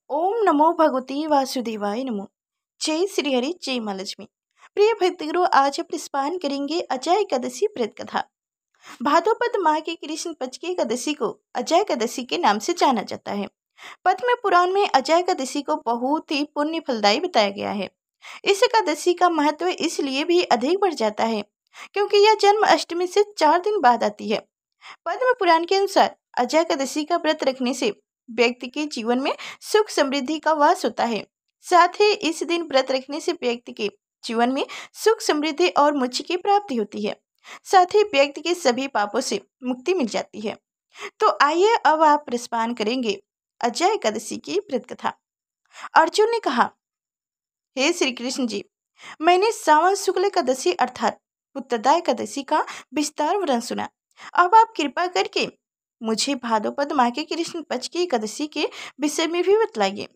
ओम नमो भगवती वासुदेवाय नमो। जय श्री हरि, जय माँ लक्ष्मी। प्रिय भक्तगुरु, आज हम स्नान करेंगे अजय एकादशी व्रत कथा। भाद्रपद माह के कृष्ण पक्ष की एकादशी को अजय एकादशी के नाम से जाना जाता है। पद्म पुराण में अजय एकादशी को बहुत ही पुण्य फलदायी बताया गया है। इस एकादशी का महत्व इसलिए भी अधिक बढ़ जाता है क्योंकि यह जन्म अष्टमी से 4 दिन बाद आती है। पद्म पुराण के अनुसार अजय एकादशी का व्रत रखने से व्यक्ति के जीवन में सुख समृद्धि का वास होता है। साथ ही इस दिन व्रत रखने से व्यक्ति के जीवन में सुख समृद्धि और मोक्ष की प्राप्ति होती है। साथ ही व्यक्ति के सभी पापों से मुक्ति मिल जाती है। तो आइए अब आप रसपान करेंगे अजय एकादशी की व्रत कथा। अर्जुन ने कहा, हे श्री कृष्ण जी, मैंने सावन शुक्ल एकादशी अर्थात उत्तरदा एकादशी का विस्तार वर्णन सुना। अब आप कृपा करके मुझे भाद्रपद माह के कृष्ण पक्ष की एकादशी के विषय में भी बतलाइए।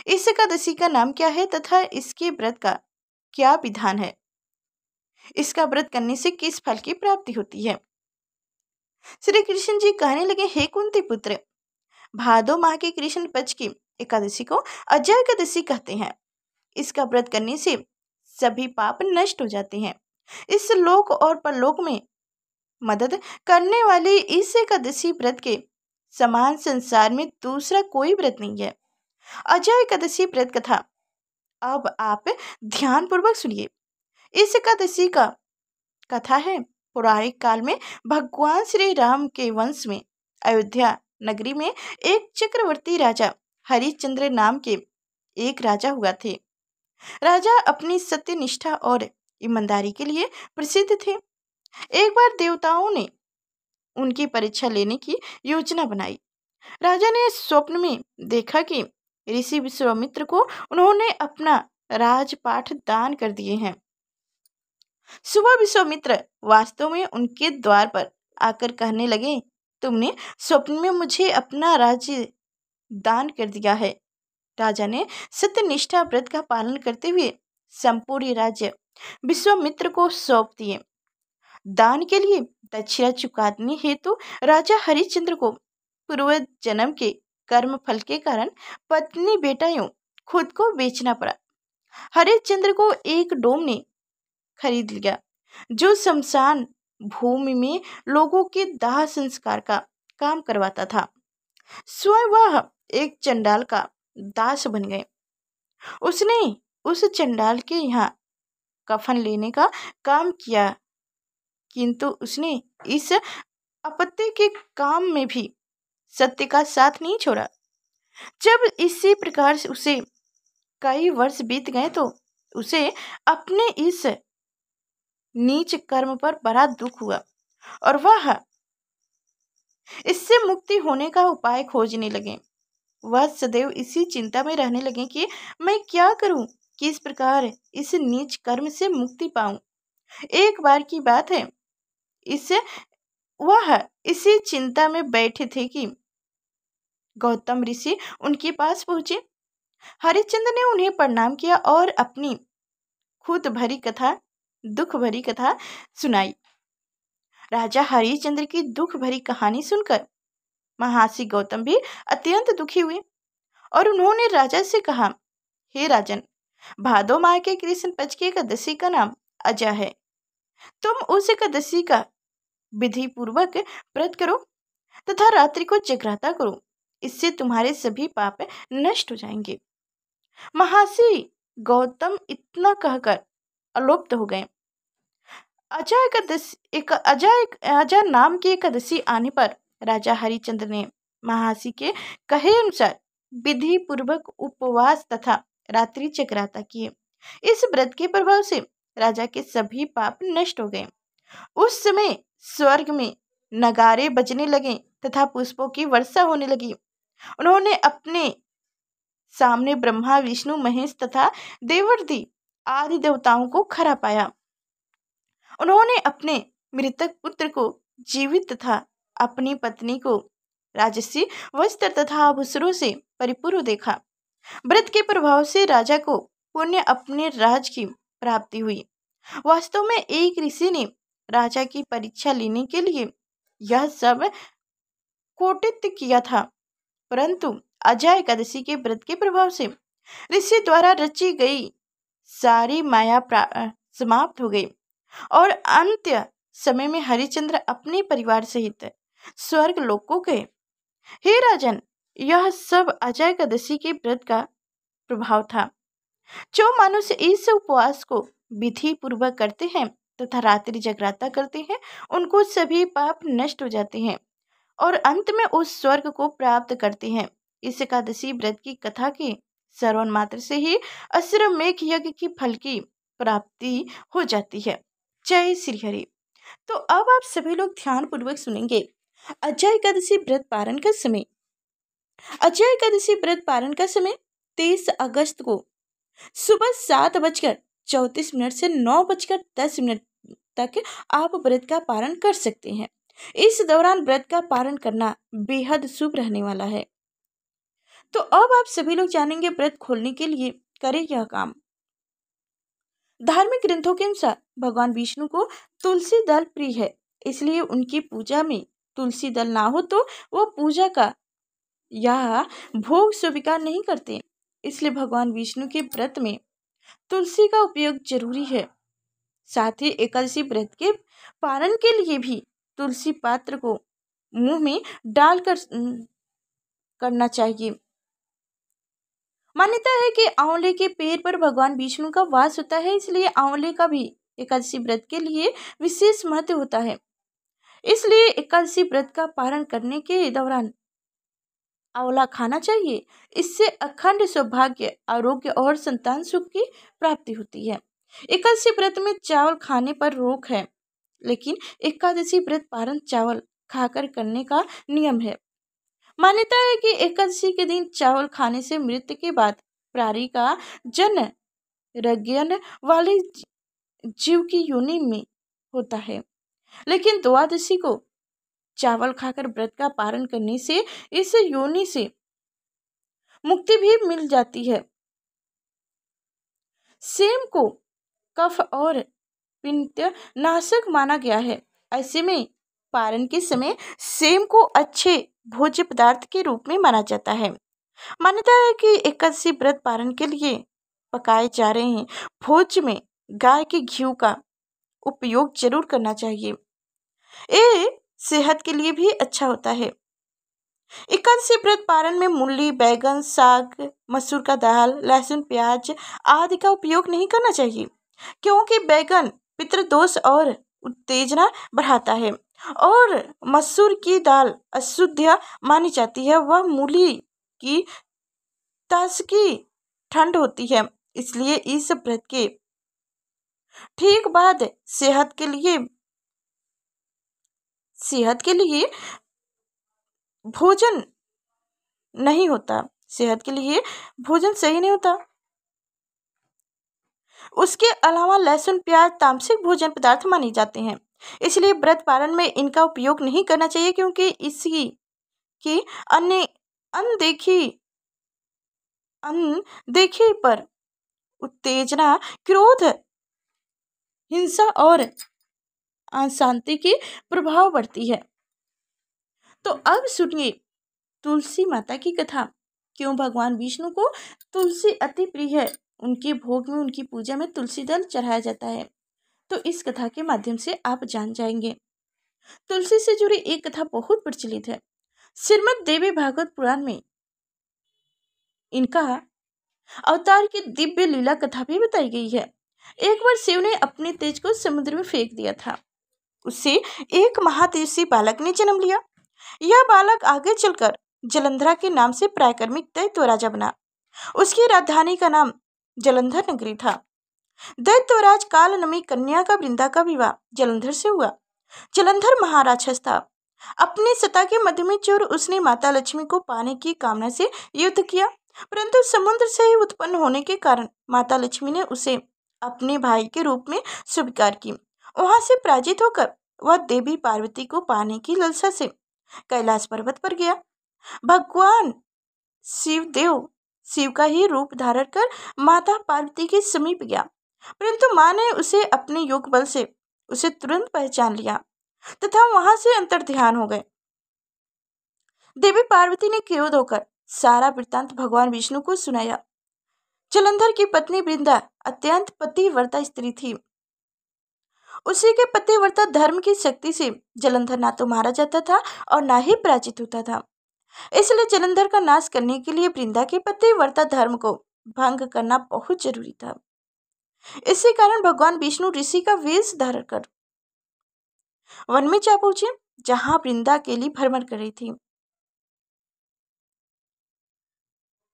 इस एकादशी का नाम क्या है तथा इसके व्रत का क्या विधान है? इसका व्रत करने से किस फल की प्राप्ति होती है? श्री कृष्ण जी कहने लगे, हे कुंती पुत्र, भादो माह के कृष्ण पक्ष की एकादशी को अजय एकादशी कहते हैं। इसका व्रत करने से सभी पाप नष्ट हो जाते हैं। इस लोक और परलोक में मदद करने वाले इस एकादशी व्रत के समान संसार में दूसरा कोई व्रत नहीं है। अजय एकादशी व्रत कथा अब आप ध्यान पूर्वक सुनिए। इस एकादशी का कथा है, पौराणिक काल में भगवान श्री राम के वंश में अयोध्या नगरी में एक चक्रवर्ती राजा हरिश्चंद्र नाम के एक राजा हुआ थे। राजा अपनी सत्यनिष्ठा और ईमानदारी के लिए प्रसिद्ध थे। एक बार देवताओं ने उनकी परीक्षा लेने की योजना बनाई। राजा ने स्वप्न में देखा कि ऋषि विश्वामित्र को उन्होंने अपना राजपाठ दान कर दिए हैं। सुबह विश्वामित्र वास्तव में उनके द्वार पर आकर कहने लगे, तुमने स्वप्न में मुझे अपना राज्य दान कर दिया है। राजा ने सत्यनिष्ठा व्रत का पालन करते हुए संपूर्ण राज्य विश्वामित्र को सौंप दिए। दान के लिए दक्षिणा चुकाने हेतु राजा हरिश्चंद्र को पूर्व जन्म के कर्म फल के कारण पत्नी बेटाओं खुद को बेचना पड़ा। हरिश्चंद्र को एक डोम ने खरीद लिया जो शमशान भूमि में लोगों के दाह संस्कार का काम करवाता था। स्वयं वह एक चंडाल का दास बन गए। उसने उस चंडाल के यहाँ कफन लेने का काम किया, किंतु उसने इस आपत्ति के काम में भी सत्य का साथ नहीं छोड़ा। जब इसी प्रकार से उसे कई वर्ष बीत गए तो उसे अपने इस नीच कर्म पर बड़ा दुख हुआ और वह इससे मुक्ति होने का उपाय खोजने लगे। वह सदैव इसी चिंता में रहने लगे कि मैं क्या करूं, किस प्रकार इस नीच कर्म से मुक्ति पाऊं। एक बार की बात है, वह इसी चिंता में बैठे थे कि गौतम ऋषि उनके पास पहुंचे। हरिश्चंद्र ने उन्हें प्रणाम किया और अपनी दुख भरी कथा सुनाई। राजा हरिश्चंद्र की दुख भरी कहानी सुनकर महर्षि गौतम भी अत्यंत दुखी हुए और उन्होंने राजा से कहा, हे राजन, भादो माह के कृष्ण पक्ष की एकादशी का नाम अजय है। तुम उस एकादशी का विधि पूर्वक व्रत करो तथा रात्रि को जगराता करो। इससे तुम्हारे सभी पाप नष्ट हो जाएंगे। महर्षि गौतम इतना कहकर अलोप्त हो गए। अजय नाम की एकादशी आने पर राजा हरिश्चंद्र ने महर्षि के कहे अनुसार विधि पूर्वक उपवास तथा रात्रि जगराता किए। इस व्रत के प्रभाव से राजा के सभी पाप नष्ट हो गए। उस समय स्वर्ग में नगारे बजने लगे तथा पुष्पों की वर्षा होने लगी। उन्होंने अपने सामने ब्रह्मा, विष्णु, महेश तथा देवर्षि आदि देवताओं को खड़ा पाया। उन्होंने अपने मृतक पुत्र को जीवित तथा अपनी पत्नी को राजसी वस्त्र तथा आभूषणों से परिपूर्ण देखा। व्रत के प्रभाव से राजा को पुण्य अपने राज की प्राप्ति हुई। वास्तव में एक ऋषि ने राजा की परीक्षा लेने के लिए यह सब कोटित किया था। परंतु अजय एकादशी के व्रत के प्रभाव से ऋषि द्वारा रची गई सारी माया समाप्त हो गई और अंत्य समय में हरिश्चंद्र अपने परिवार सहित स्वर्ग लोक को गए। हे राजन, यह सब अजय एकादशी के व्रत का प्रभाव था। जो मनुष्य इस उपवास को विधि पूर्वक करते हैं तथा रात्रि जगराता करते हैं, उनको सभी पाप नष्ट हो जाते हैं और अंत में उस स्वर्ग को प्राप्त करते हैं। इस एकादशी व्रत की कथा के श्रवण मात्र से ही अश्वमेध यज्ञ की फल की प्राप्ति हो जाती है। जय श्री हरि। तो अब आप सभी लोग ध्यान पूर्वक सुनेंगे अजय एकादशी व्रत पारण का समय। अजय एकादशी व्रत पारण का समय 23 अगस्त को सुबह 7:34 से 9:10 तक आप व्रत का पारण कर सकते हैं। इस दौरान व्रत का पारण करना बेहद शुभ रहने वाला है। तो अब आप सभी लोग जानेंगे व्रत खोलने के लिए करें यह काम। धार्मिक ग्रंथों के अनुसार भगवान विष्णु को तुलसी दल प्रिय है, इसलिए उनकी पूजा में तुलसी दल ना हो तो वो पूजा का या भोग स्वीकार नहीं करते। इसलिए भगवान विष्णु के व्रत में तुलसी का उपयोग जरूरी है। साथ ही एकादशी व्रत के पारण के लिए भी तुलसी पात्र को मुंह में डालकर करना चाहिए। मान्यता है कि आंवले के पेड़ पर भगवान विष्णु का वास होता है, इसलिए आंवले का भी एकादशी व्रत के लिए विशेष महत्व होता है। इसलिए एकादशी व्रत का पारण करने के दौरान आंवला खाना चाहिए। इससे अखंड सौभाग्य, आरोग्य और संतान सुख की प्राप्ति होती है। एकादशी व्रत में चावल खाने पर रोक है, लेकिन एकादशी व्रत पारण चावल खाकर करने का नियम है। मान्यता है कि एकादशी के दिन चावल खाने से मृत्यु के बाद प्राणी का जन्म रज्ञन वाले जीव की योनि में होता है, लेकिन द्वादशी को चावल खाकर व्रत का पारण करने से इस योनि से मुक्ति भी मिल जाती है। सेम को कफ और पित्त नाशक माना गया है। ऐसे में पारण के समय सेम को अच्छे भोज्य पदार्थ के रूप में माना जाता है। मान्यता है कि एकादशी व्रत पारण के लिए पकाए जा रहे हैं भोज्य में गाय के घी का उपयोग जरूर करना चाहिए। ये सेहत के लिए भी अच्छा होता है। एकादशी व्रत पारण में मूली, बैगन, साग, मसूर का दाल, लहसुन, प्याज आदि का उपयोग नहीं करना चाहिए, क्योंकि बैगन पितृदोष और उत्तेजना बढ़ाता है और मसूर की दाल अशुद्ध मानी जाती है। वह मूली की ताजगी ठंड होती है, इसलिए इस व्रत के ठीक बाद सेहत के लिए भोजन नहीं होता, सेहत के लिए भोजन सही नहीं होता। उसके अलावा लहसुन, प्याज तामसिक भोजन पदार्थ माने जाते हैं, इसलिए व्रत पारण में इनका उपयोग नहीं करना चाहिए, क्योंकि इसी की अनदेखी पर उत्तेजना, क्रोध, हिंसा और अशांति की प्रभाव बढ़ती है। तो अब सुनिए तुलसी माता की कथा। क्यों भगवान विष्णु को तुलसी अति प्रिय है। उनके भोग में, उनकी पूजा में तुलसी दल चढ़ाया जाता है। तो इस कथा के माध्यम से आप जान जाएंगे। तुलसी से जुड़ी एक कथा बहुत प्रचलित है। श्रीमद् देवी भागवत पुराण में इनका अवतार की दिव्य लीला कथा भी बताई गई है। एक बार शिव ने अपने तेज को समुद्र में फेंक दिया था। उससे एक महातेजस्वी बालक ने जन्म लिया। यह बालक आगे चलकर जलंधरा के नाम से पराक्रमिक दैत्य राजा बना। उसकी राजधानी का नाम जलंधर नगरी था। दैत्यराज कालनमी कन्या का वृंदा का विवाह जलंधर से हुआ। जलंधर महाराक्षस था। अपनी सत्ता के मध्य में चोर उसने माता लक्ष्मी को पाने की कामना से युद्ध किया, परंतु समुद्र से ही उत्पन्न होने के कारण माता लक्ष्मी ने उसे अपने भाई के रूप में स्वीकार की। वहां से पराजित होकर वह देवी पार्वती को पाने की लालसा से कैलाश पर्वत पर गया। भगवान शिव का ही रूप धारण कर माता पार्वती के समीप गया, परंतु मां ने उसे अपने योग बल से उसे तुरंत पहचान लिया तथा वहां से अंतर्ध्यान हो गए। देवी पार्वती ने क्रोध होकर सारा वृत्तांत भगवान विष्णु को सुनाया। जलंधर की पत्नी वृंदा अत्यंत पतिव्रता स्त्री थी। उसी के पतिव्रता धर्म की शक्ति से जलंधर ना तो मारा जाता था और ना ही पराजित होता था। इसलिए जलंधर का नाश करने के लिए वृंदा के पतिव्रता धर्म को भंग करना बहुत जरूरी था। इसी कारण भगवान विष्णु ऋषि का वेश धारण कर वन में जा पहुंचे, जहां वृंदा अकेली भ्रमण कर रही थी।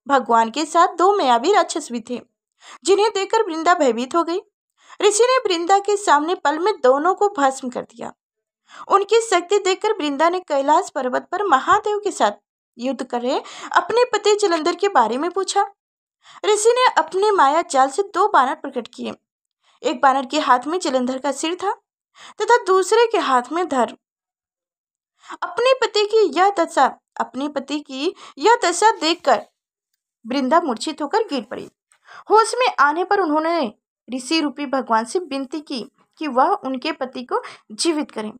भगवान के साथ 2 मायावी राक्षस भी थे, जिन्हें देखकर वृंदा भयभीत हो गई। ऋषि ने वृंदा के सामने पल में दोनों को भस्म कर दिया। उनकी शक्ति देखकर वृंदा ने कैलाश पर्वत पर महादेव के साथ युद्ध कर रहे अपने पति जलंधर के बारे में पूछा। ऋषि ने अपने माया जाल से 2 बानर प्रकट किए। एक बानर के हाथ में जलंधर का सिर था तथा दूसरे के हाथ में धर। अपने पति की यह दशा देखकर वृंदा मूर्छित होकर गिर पड़ी। होश में आने पर उन्होंने ऋषि रूपी भगवान से विनती की कि वह उनके पति को जीवित करें।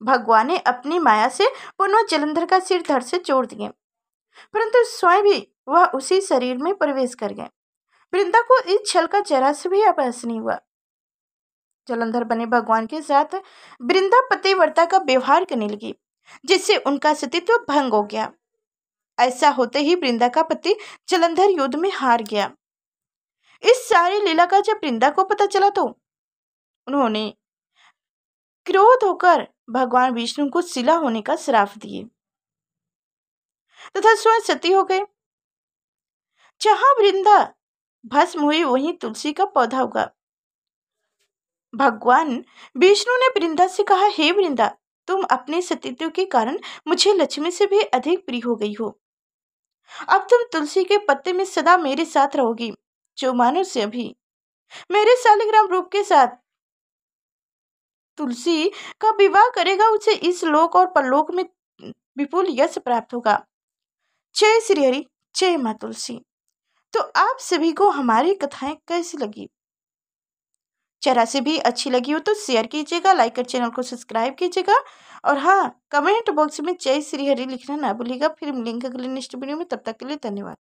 भगवान ने अपनी माया से पुनः जलंधर का सिर धड़ से जोड़ दिए, परंतु स्वयं भी वह उसी शरीर में प्रवेश कर गए। वृंदा को इस छल का जरा से भी आभास नहीं हुआ। जलंधर बने भगवान के साथ वृंदा पतिव्रता का व्यवहार करने लगी, जिससे उनका सतीत्व भंग हो गया। ऐसा होते ही वृंदा का पति जलंधर युद्ध में हार गया। इस सारी लीला का जब वृंदा को पता चला तो उन्होंने क्रोध होकर भगवान विष्णु को शिला होने का श्राप दिए तथा स्वयं सती हो गए। जहां वृंदा भस्म हुई वहीं तुलसी का पौधा उगा। भगवान विष्णु ने वृंदा से कहा, हे वृंदा, तुम अपने सतीत्व के कारण मुझे लक्ष्मी से भी अधिक प्रिय हो गई हो। अब तुम तुलसी के पत्ते में सदा मेरे साथ रहोगी। जो मनुष्य भी मेरे शालिग्राम रूप के साथ तुलसी का विवाह करेगा, उसे इस लोक और परलोक में विपुल यश प्राप्त होगा। जय श्री हरि, जय माँ तुलसी। तो आप सभी को हमारी कथाएं कैसी लगी? जरा से भी अच्छी लगी हो तो शेयर कीजिएगा, लाइक कर चैनल को सब्सक्राइब कीजिएगा और हाँ, कमेंट बॉक्स में जय श्री हरि लिखना ना भूलिएगा। फिर मिलेंगे अगले नेक्स्ट वीडियो में, तब तक के लिए धन्यवाद।